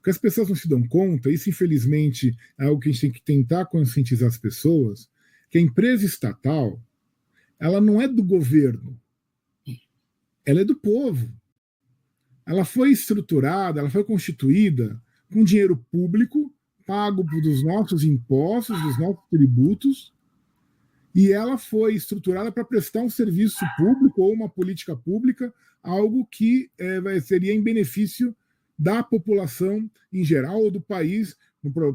que as pessoas não se dão conta, isso infelizmente é algo que a gente tem que tentar conscientizar as pessoas, que a empresa estatal, ela não é do governo, ela é do povo. Ela foi estruturada, ela foi constituída com dinheiro público, pago dos nossos impostos, dos nossos tributos, e ela foi estruturada para prestar um serviço público ou uma política pública, algo que seria em benefício da população em geral ou do país,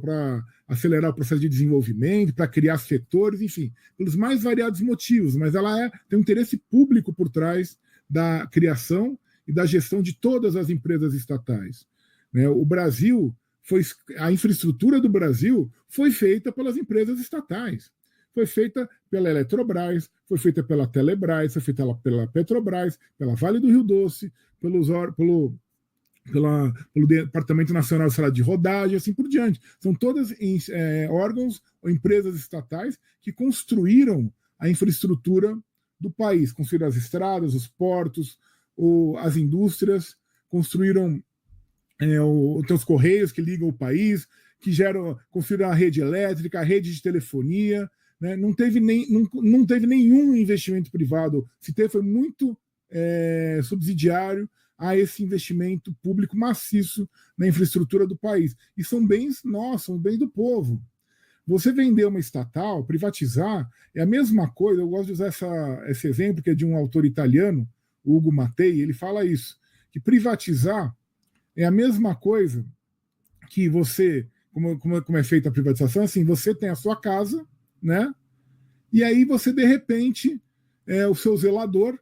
para acelerar o processo de desenvolvimento, para criar setores, enfim, pelos mais variados motivos, mas ela tem um interesse público por trás da criação e da gestão de todas as empresas estatais. O Brasil, a infraestrutura do Brasil foi feita pelas empresas estatais. Foi feita pela Eletrobras, foi feita pela Telebrás, foi feita pela Petrobras, pela Vale do Rio Doce, pelo Departamento Nacional de Salário de Rodagem, assim por diante. São todas órgãos ou empresas estatais que construíram a infraestrutura do país, construíram as estradas, os portos, as indústrias, construíram os correios que ligam o país, construíram a rede elétrica, a rede de telefonia. Né? Não teve nenhum investimento privado. Se teve, foi muito subsidiário a esse investimento público maciço na infraestrutura do país. E são bens nossos, são bens do povo. Você vender uma estatal, privatizar, é a mesma coisa. Eu gosto de usar esse exemplo, que é de um autor italiano, Ugo Mattei, ele fala isso, que privatizar é a mesma coisa que você, como é feita a privatização, assim, você tem a sua casa, né? E aí você, de repente, o seu zelador,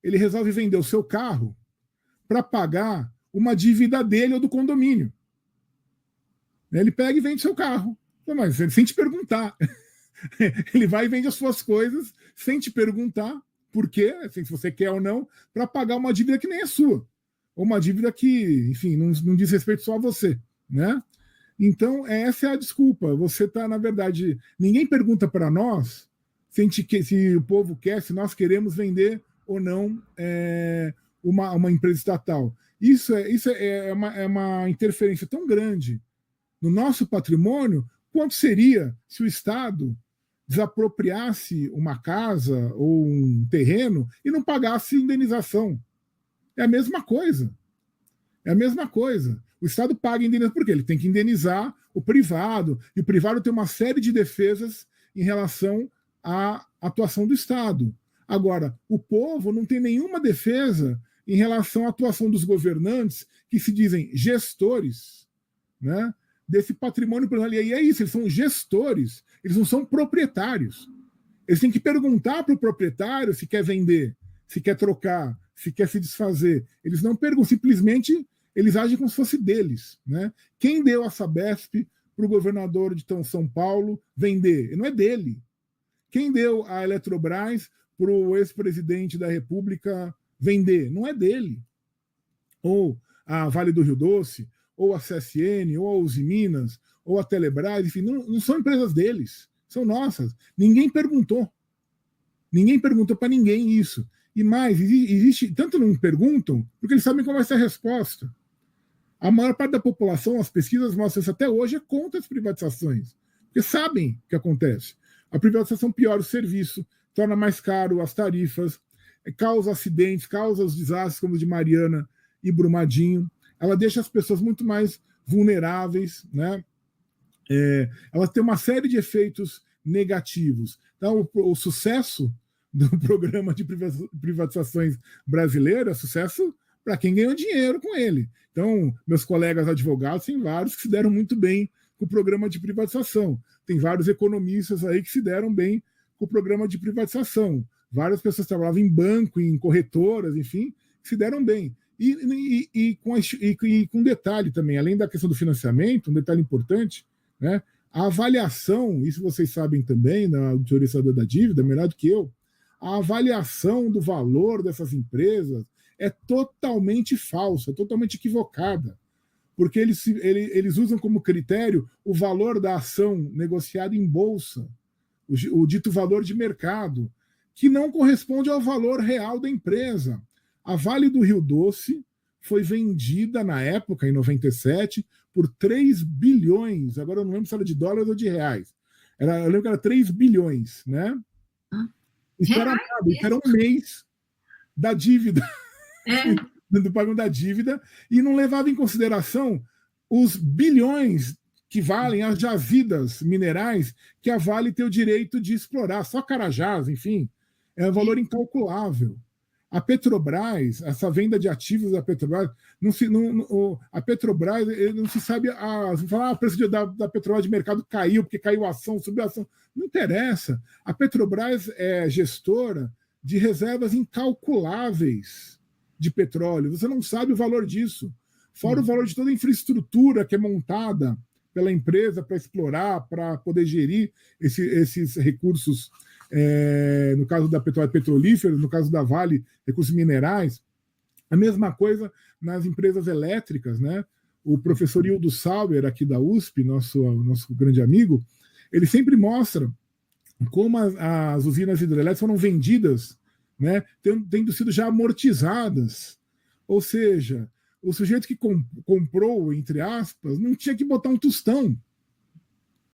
ele resolve vender o seu carro para pagar uma dívida dele ou do condomínio. Ele pega e vende seu carro. Mas sem te perguntar. Ele vai e vende as suas coisas sem te perguntar por quê, assim, se você quer ou não, para pagar uma dívida que nem é sua. Ou uma dívida que, enfim, não diz respeito só a você, né? Então, essa é a desculpa. Você está, na verdade, ninguém pergunta para nós se o povo quer, se nós queremos vender ou não uma empresa estatal. Isso é uma interferência tão grande no nosso patrimônio, quanto seria se o Estado desapropriasse uma casa ou um terreno e não pagasse indenização. É a mesma coisa. É a mesma coisa. O Estado paga indenização porque ele tem que indenizar o privado, e o privado tem uma série de defesas em relação à atuação do Estado. Agora, o povo não tem nenhuma defesa em relação à atuação dos governantes, que se dizem gestores, né, desse patrimônio. E é isso, eles são gestores, eles não são proprietários. Eles têm que perguntar para o proprietário se quer vender, se quer trocar, se quer se desfazer. Eles não perguntam, simplesmente eles agem como se fosse deles. Né? Quem deu a Sabesp para o governador de São Paulo vender? Não é dele. Quem deu a Eletrobras para o ex-presidente da República vender? Não é dele. Ou a Vale do Rio Doce, ou a CSN, ou a Uzi Minas, ou a Telebrás, enfim, não são empresas deles, são nossas. Ninguém perguntou. Ninguém perguntou para ninguém isso. E mais, existe, tanto não perguntam, porque eles sabem qual vai ser a resposta. A maior parte da população, as pesquisas mostram isso até hoje, é contra as privatizações. Porque sabem o que acontece. A privatização piora o serviço, torna mais caro as tarifas, causa acidentes, causa os desastres como o de Mariana e Brumadinho. Ela deixa as pessoas muito mais vulneráveis, né? Ela tem uma série de efeitos negativos. Então, o sucesso do programa de privatizações brasileiro é sucesso para quem ganhou dinheiro com ele. Então, meus colegas advogados, tem vários que se deram muito bem com o programa de privatização. Tem vários economistas aí que se deram bem com o programa de privatização. Várias pessoas trabalhavam em banco, em corretoras, enfim, que se deram bem. E com um detalhe também, além da questão do financiamento, um detalhe importante, né? A avaliação, isso vocês sabem também, na auditoria estadual da dívida, melhor do que eu, a avaliação do valor dessas empresas é totalmente falsa, totalmente equivocada, porque eles usam como critério o valor da ação negociada em bolsa, o dito valor de mercado, que não corresponde ao valor real da empresa. A Vale do Rio Doce foi vendida na época, em 97, por 3 bilhões. Agora eu não lembro se era de dólares ou de reais. Eu lembro que era 3 bilhões, né? Isso era Reais nada, isso era mesmo? um mês da dívida, É. do pagamento da dívida, e não levava em consideração os bilhões que valem as jazidas minerais que a Vale tem o direito de explorar, só Carajás, enfim, é um valor incalculável. A Petrobras, essa venda de ativos da Petrobras, a Petrobras não se sabe. Se falar, o preço da Petrobras de mercado caiu, porque caiu a ação, subiu a ação. Não interessa. A Petrobras é gestora de reservas incalculáveis de petróleo. Você não sabe o valor disso. Fora o valor de toda a infraestrutura que é montada pela empresa para explorar, para poder gerir esses recursos, no caso da petrolífera, no caso da Vale, recursos minerais. A mesma coisa nas empresas elétricas, né? O professor Hildo Sauer, aqui da USP, nosso grande amigo, ele sempre mostra como as usinas hidrelétricas foram vendidas, né, tendo sido já amortizadas. Ou seja, o sujeito que comprou, entre aspas, não tinha que botar um tostão.